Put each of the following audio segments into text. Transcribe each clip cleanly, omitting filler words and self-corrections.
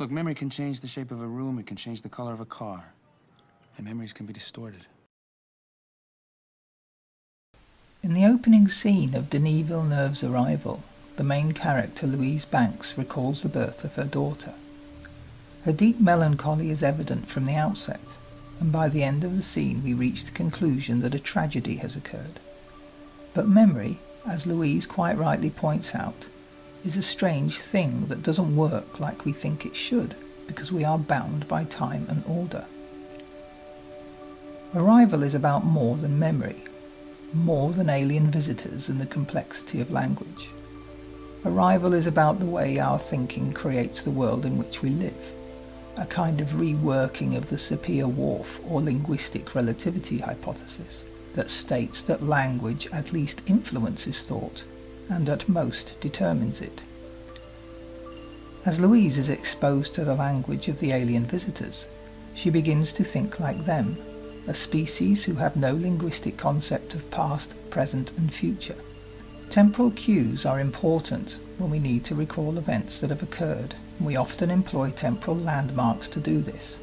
Look, memory can change the shape of a room, it can change the color of a car. And memories can be distorted. In the opening scene of Denis Villeneuve's Arrival, the main character Louise Banks recalls the birth of her daughter. Her deep melancholy is evident from the outset, and by the end of the scene we reach the conclusion that a tragedy has occurred. But memory, as Louise quite rightly points out, is a strange thing that doesn't work like we think it should, because we are bound by time and order. Arrival is about more than memory, more than alien visitors and the complexity of language. Arrival is about the way our thinking creates the world in which we live, a kind of reworking of the Sapir-Whorf or linguistic relativity hypothesis that states that language at least influences thought and at most determines it. As Louise is exposed to the language of the alien visitors, she begins to think like them, a species who have no linguistic concept of past, present and future. Temporal cues are important when we need to recall events that have occurred, and we often employ temporal landmarks to do this.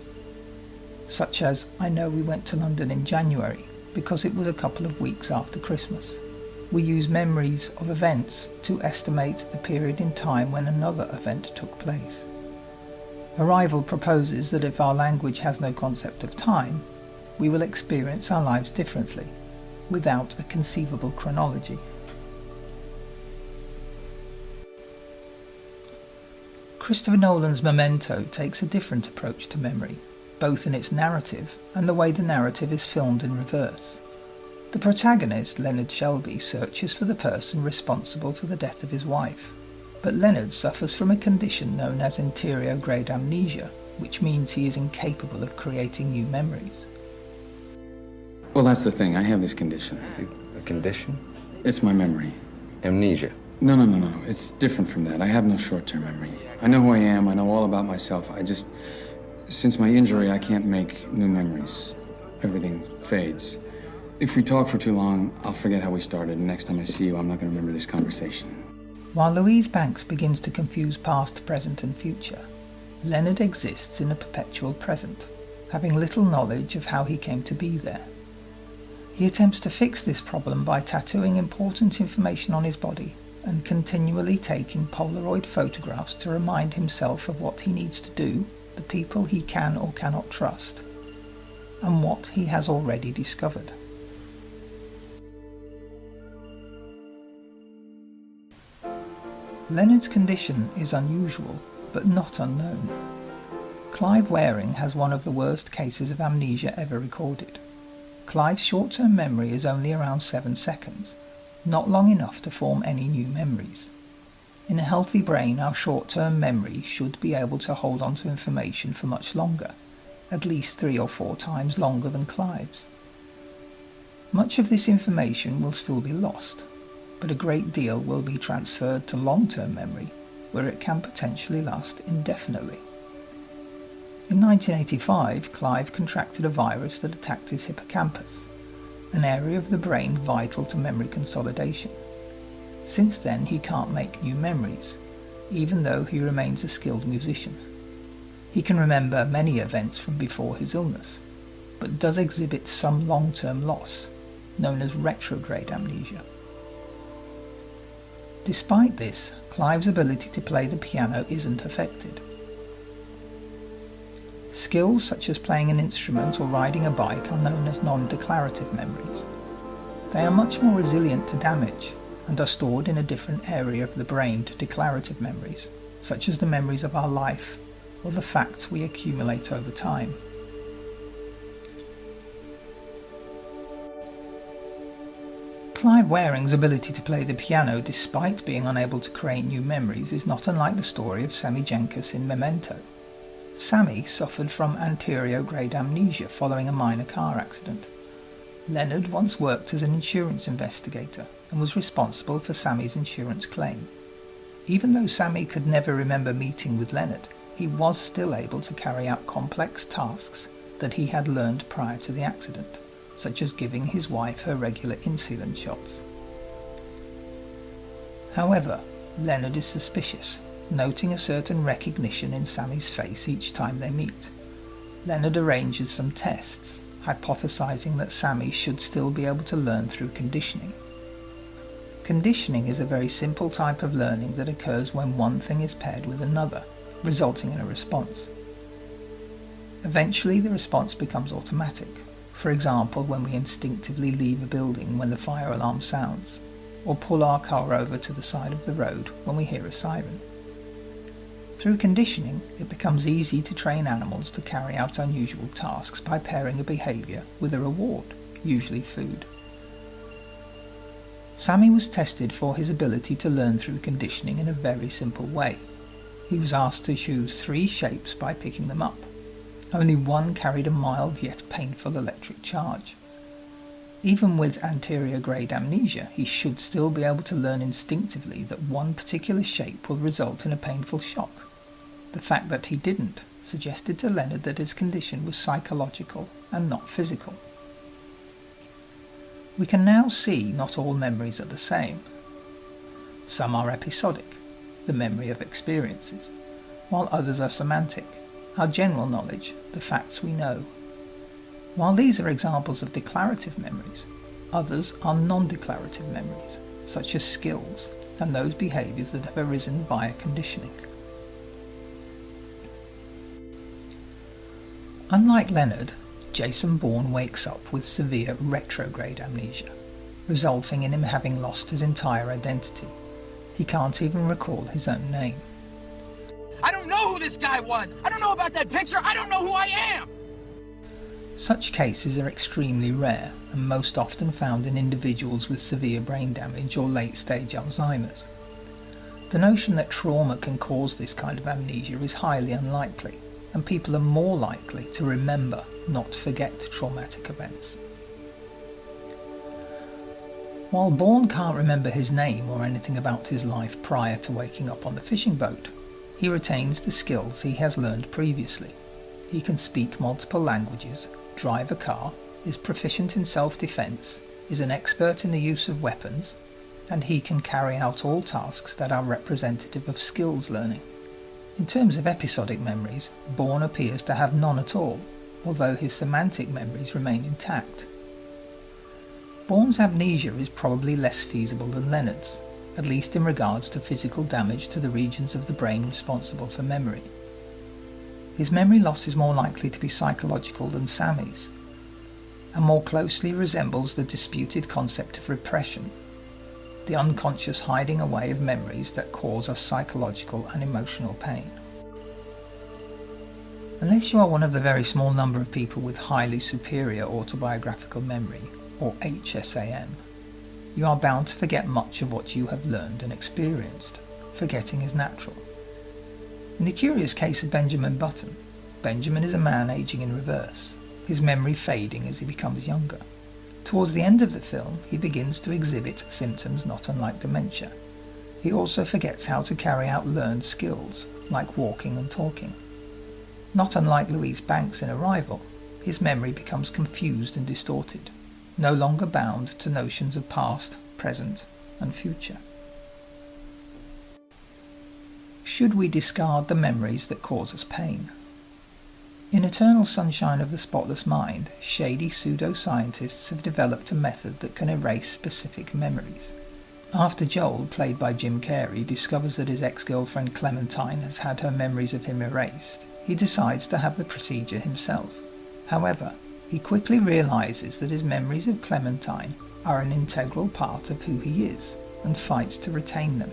Such as, I know we went to London in January because it was a couple of weeks after Christmas. We use memories of events to estimate the period in time when another event took place. Arrival proposes that if our language has no concept of time, we will experience our lives differently, without a conceivable chronology. Christopher Nolan's Memento takes a different approach to memory, both in its narrative and the way the narrative is filmed in reverse. The protagonist, Leonard Shelby, searches for the person responsible for the death of his wife, but Leonard suffers from a condition known as anterograde amnesia, which means he is incapable of creating new memories. Well, that's the thing. I have this condition. A condition? It's my memory. Amnesia? No. It's different from that. I have no short-term memory. I know who I am. I know all about myself. Since my injury, I can't make new memories. Everything fades. If we talk for too long, I'll forget how we started, and next time I see you, I'm not going to remember this conversation. While Louise Banks begins to confuse past, present and future, Leonard exists in a perpetual present, having little knowledge of how he came to be there. He attempts to fix this problem by tattooing important information on his body and continually taking Polaroid photographs to remind himself of what he needs to do, the people he can or cannot trust, and what he has already discovered. Leonard's condition is unusual, but not unknown. Clive Waring has one of the worst cases of amnesia ever recorded. Clive's short-term memory is only around 7 seconds, not long enough to form any new memories. In a healthy brain, our short-term memory should be able to hold on to information for much longer, at least 3 or 4 times longer than Clive's. Much of this information will still be lost, but a great deal will be transferred to long-term memory, where it can potentially last indefinitely. In 1985, Clive contracted a virus that attacked his hippocampus, an area of the brain vital to memory consolidation. Since then, he can't make new memories, even though he remains a skilled musician. He can remember many events from before his illness, but does exhibit some long-term loss, known as retrograde amnesia. Despite this, Clive's ability to play the piano isn't affected. Skills such as playing an instrument or riding a bike are known as non-declarative memories. They are much more resilient to damage and are stored in a different area of the brain to declarative memories, such as the memories of our life or the facts we accumulate over time. Clive Waring's ability to play the piano despite being unable to create new memories is not unlike the story of Sammy Jenkins in Memento. Sammy suffered from anterograde amnesia following a minor car accident. Leonard once worked as an insurance investigator and was responsible for Sammy's insurance claim. Even though Sammy could never remember meeting with Leonard, he was still able to carry out complex tasks that he had learned prior to the accident, such as giving his wife her regular insulin shots. However, Leonard is suspicious, noting a certain recognition in Sammy's face each time they meet. Leonard arranges some tests, hypothesizing that Sammy should still be able to learn through conditioning. Conditioning is a very simple type of learning that occurs when one thing is paired with another, resulting in a response. Eventually the response becomes automatic, for example when we instinctively leave a building when the fire alarm sounds, or pull our car over to the side of the road when we hear a siren. Through conditioning, it becomes easy to train animals to carry out unusual tasks by pairing a behaviour with a reward, usually food. Sammy was tested for his ability to learn through conditioning in a very simple way. He was asked to choose 3 shapes by picking them up. Only one carried a mild yet painful electric charge. Even with anterior grade amnesia, he should still be able to learn instinctively that one particular shape will result in a painful shock. The fact that he didn't suggested to Leonard that his condition was psychological and not physical. We can now see not all memories are the same. Some are episodic, the memory of experiences, while others are semantic, our general knowledge, the facts we know. While these are examples of declarative memories, others are non-declarative memories, such as skills and those behaviours that have arisen via conditioning. Unlike Leonard, Jason Bourne wakes up with severe retrograde amnesia, resulting in him having lost his entire identity. He can't even recall his own name. I don't know who this guy was! I don't know about that picture! I don't know who I am! Such cases are extremely rare and most often found in individuals with severe brain damage or late-stage Alzheimer's. The notion that trauma can cause this kind of amnesia is highly unlikely, and people are more likely to remember, not forget traumatic events. While Bourne can't remember his name or anything about his life prior to waking up on the fishing boat, he retains the skills he has learned previously. He can speak multiple languages, drive a car, is proficient in self-defense, is an expert in the use of weapons, and he can carry out all tasks that are representative of skills learning. In terms of episodic memories, Bourne appears to have none at all, although his semantic memories remain intact. Bourne's amnesia is probably less feasible than Leonard's, at least in regards to physical damage to the regions of the brain responsible for memory. His memory loss is more likely to be psychological than Sammy's, and more closely resembles the disputed concept of repression, the unconscious hiding away of memories that cause us psychological and emotional pain. Unless you are one of the very small number of people with highly superior autobiographical memory, or HSAM, you are bound to forget much of what you have learned and experienced. Forgetting is natural. In the curious case of Benjamin Button, Benjamin is a man aging in reverse, his memory fading as he becomes younger. Towards the end of the film, he begins to exhibit symptoms not unlike dementia. He also forgets how to carry out learned skills, like walking and talking. Not unlike Louise Banks in Arrival, his memory becomes confused and distorted, no longer bound to notions of past, present, and future. Should we discard the memories that cause us pain? In Eternal Sunshine of the Spotless Mind, shady pseudoscientists have developed a method that can erase specific memories. After Joel, played by Jim Carrey, discovers that his ex-girlfriend Clementine has had her memories of him erased, he decides to have the procedure himself. However, he quickly realizes that his memories of Clementine are an integral part of who he is, and fights to retain them.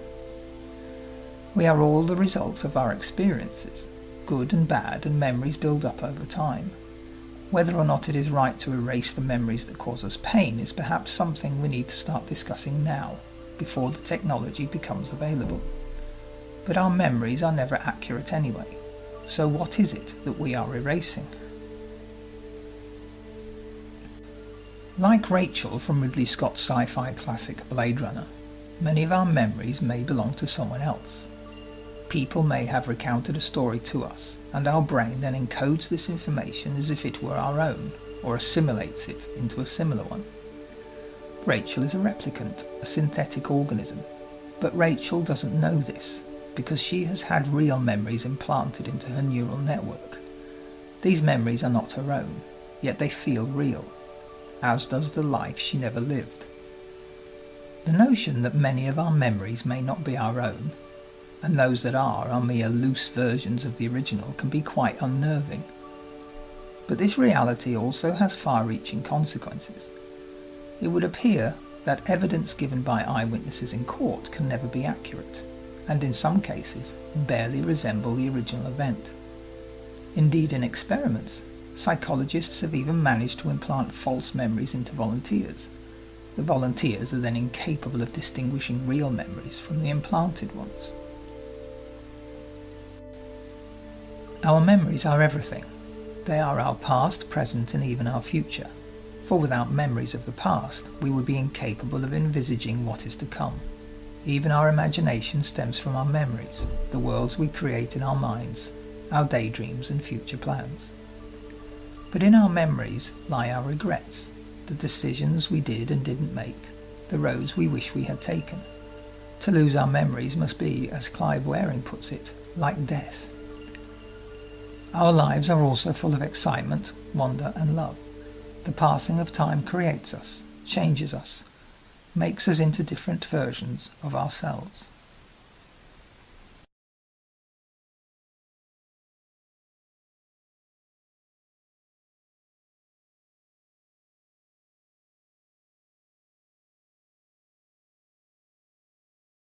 We are all the result of our experiences. Good and bad, and memories build up over time. Whether or not it is right to erase the memories that cause us pain is perhaps something we need to start discussing now, before the technology becomes available. But our memories are never accurate anyway, so what is it that we are erasing? Like Rachel from Ridley Scott's sci-fi classic Blade Runner, many of our memories may belong to someone else. People may have recounted a story to us, and our brain then encodes this information as if it were our own, or assimilates it into a similar one. Rachel is a replicant, a synthetic organism, but Rachel doesn't know this. because she has had real memories implanted into her neural network. These memories are not her own, yet they feel real, as does the life she never lived. The notion that many of our memories may not be our own, and those that are mere loose versions of the original, can be quite unnerving. But this reality also has far-reaching consequences. It would appear that evidence given by eyewitnesses in court can never be accurate, and in some cases barely resemble the original event. Indeed, in experiments, psychologists have even managed to implant false memories into volunteers. The volunteers are then incapable of distinguishing real memories from the implanted ones. Our memories are everything. They are our past, present, and even our future. For without memories of the past, we would be incapable of envisaging what is to come. Even our imagination stems from our memories, the worlds we create in our minds, our daydreams and future plans. But in our memories lie our regrets, the decisions we did and didn't make, the roads we wish we had taken. To lose our memories must be, as Clive Waring puts it, like death. Our lives are also full of excitement, wonder and love. The passing of time creates us, changes us, makes us into different versions of ourselves.